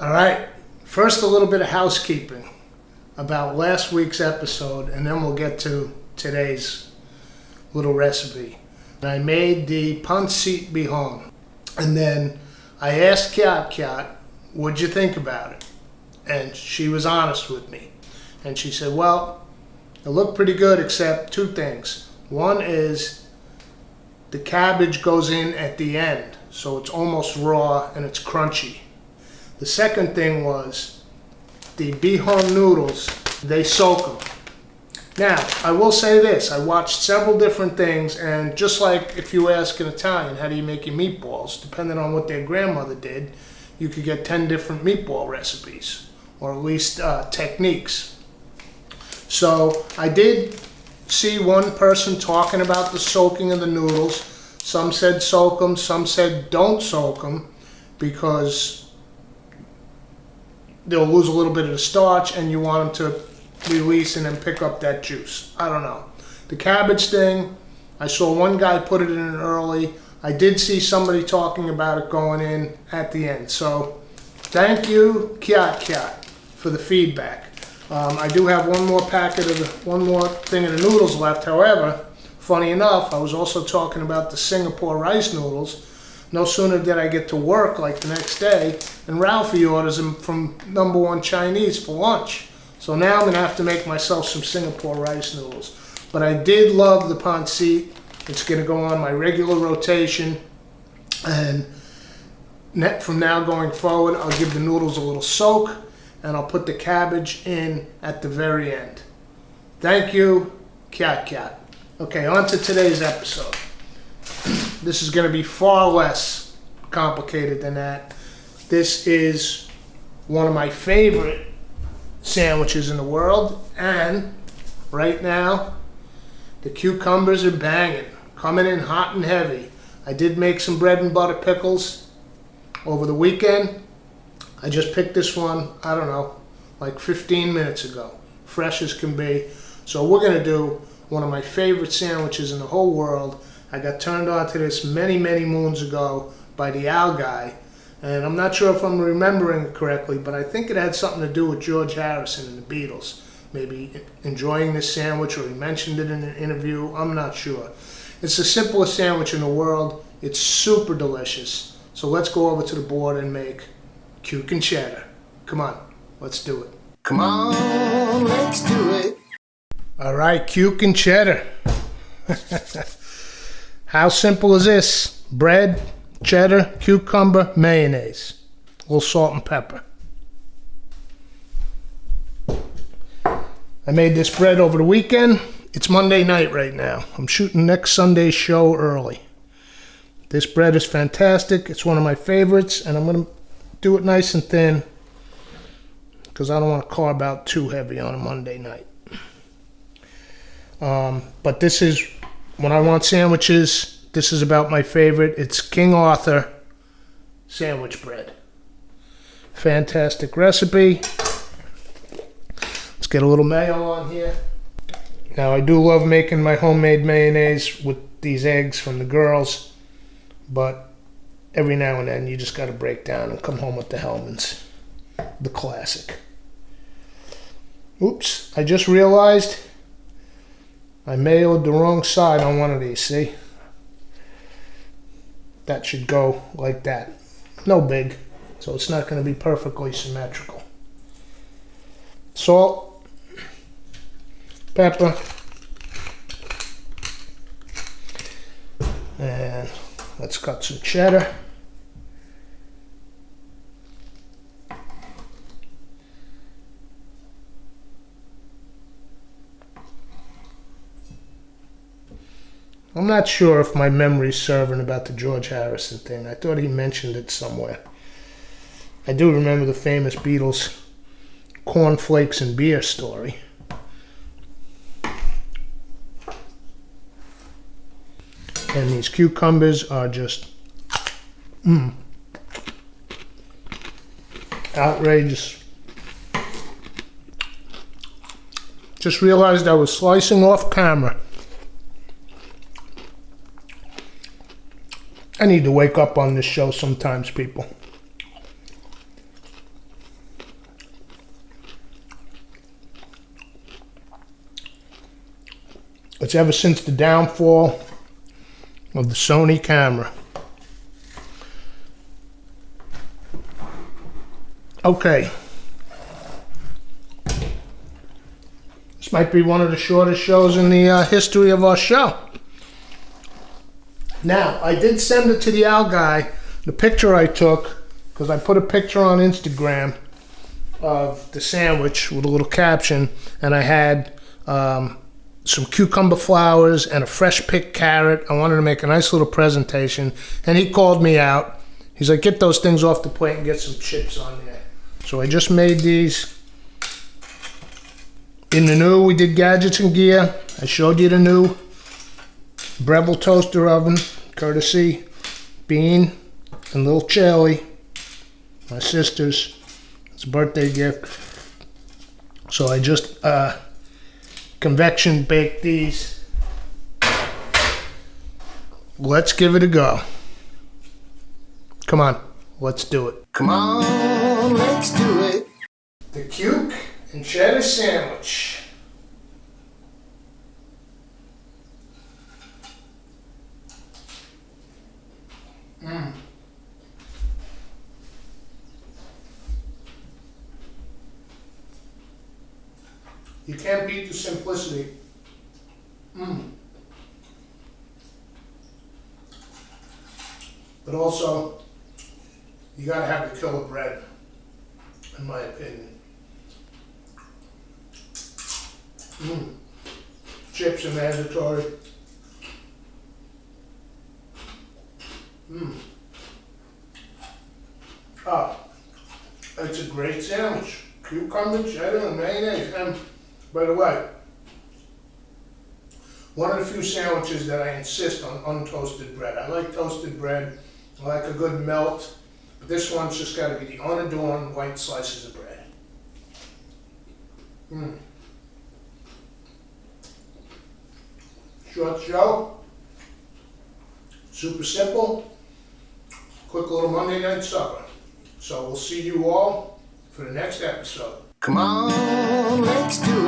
All right, first a little bit of housekeeping about last week's episode, and then we'll get to today's little recipe. I made the pancit bihon, and then I asked Kyat, what'd you think about it? And she was honest with me. And she said, well, it looked pretty good except two things. One is the cabbage goes in at the end, so it's almost raw and it's crunchy. The second thing was the bihon noodles, they soak them. Now, I will say this, I watched several different things, and just like if you ask an Italian, how do you make your meatballs, depending on what their grandmother did, you could get 10 different meatball recipes, or at least techniques. So I did see one person talking about the soaking of the noodles. Some said soak them, some said don't soak them, because they'll lose a little bit of the starch and you want them to release and then pick up that juice. I don't know. The cabbage thing, I saw one guy put it in early. I did see somebody talking about it going in at the end. So thank you, Kyat, for the feedback. I do have one more thing of the noodles left. However, funny enough, I was also talking about the Singapore rice noodles. No sooner did I get to work like the next day, and Ralphie orders them from number one Chinese for lunch. So now I'm gonna have to make myself some Singapore rice noodles. But I did love the pancit. It's gonna go on my regular rotation, and from now going forward, I'll give the noodles a little soak, and I'll put the cabbage in at the very end. Thank you, Kyat. Okay, on to today's episode. This is going to be far less complicated than that. This is one of my favorite sandwiches in the world, and right now the cucumbers are banging, coming in hot and heavy. I did make some bread and butter pickles over the weekend. I just picked this one, I don't know, like 15 minutes ago, fresh as can be. So we're going to do one of my favorite sandwiches in the whole world. I got turned on to this many moons ago by the Al guy, and I'm not sure if I'm remembering it correctly, but I think it had something to do with George Harrison and the Beatles. Maybe enjoying this sandwich, or he mentioned it in an interview, I'm not sure. It's the simplest sandwich in the world. It's super delicious. So let's go over to the board and make Cuke-N-Cheddar. Come on, let's do it. Come on, let's do it. All right, Cuke-N-Cheddar. How simple is this? Bread, cheddar, cucumber, mayonnaise. A little salt and pepper. I made this bread over the weekend. It's Monday night right now. I'm shooting next Sunday's show early. This bread is fantastic. It's one of my favorites, and I'm going to do it nice and thin because I don't want to carb out too heavy on a Monday night. But this is, when I want sandwiches, this is about my favorite. It's King Arthur sandwich bread. Fantastic recipe. Let's get a little mayo on here. Now, I do love making my homemade mayonnaise with these eggs from the girls, but every now and then you just got to break down and come home with the Hellmann's, the classic. Oops, I just realized I mayoed the wrong side on one of these, see? That should go like that. No big, so it's not going to be perfectly symmetrical. Salt, pepper, and let's cut some cheddar. I'm not sure if my memory's serving about the George Harrison thing. I thought he mentioned it somewhere. I do remember the famous Beatles cornflakes and beer story. And these cucumbers are just outrageous. Just realized I was slicing off camera. I need to wake up on this show sometimes, people. It's ever since the downfall of the Sony camera. Okay. This might be one of the shortest shows in the history of our show. Now, I did send it to the Al guy, the picture I took, because I put a picture on Instagram of the sandwich with a little caption, and I had some cucumber flowers and a fresh picked carrot. I wanted to make a nice little presentation, and he called me out. He's like, get those things off the plate and get some chips on there. So I just made these. In the new, we did gadgets and gear. I showed you the new Breville toaster oven, courtesy Bean and little Charlie, my sister's. It's a birthday gift. So I just convection baked these. Let's give it a go. Come on, let's do it. Come on, let's do it. The Cuke-N-Cheddar sandwich. You can't beat the simplicity. But also, you gotta have the killer bread, in my opinion. Chips are mandatory. It's a great sandwich. Cucumber, cheddar, and mayonnaise. And by the way, one of the few sandwiches that I insist on untoasted bread. I like toasted bread. I like a good melt. But this one's just got to be the unadorned white slices of bread. Short show. Super simple. Quick little Monday night supper. So we'll see you all for the next episode. Come on, let's do it.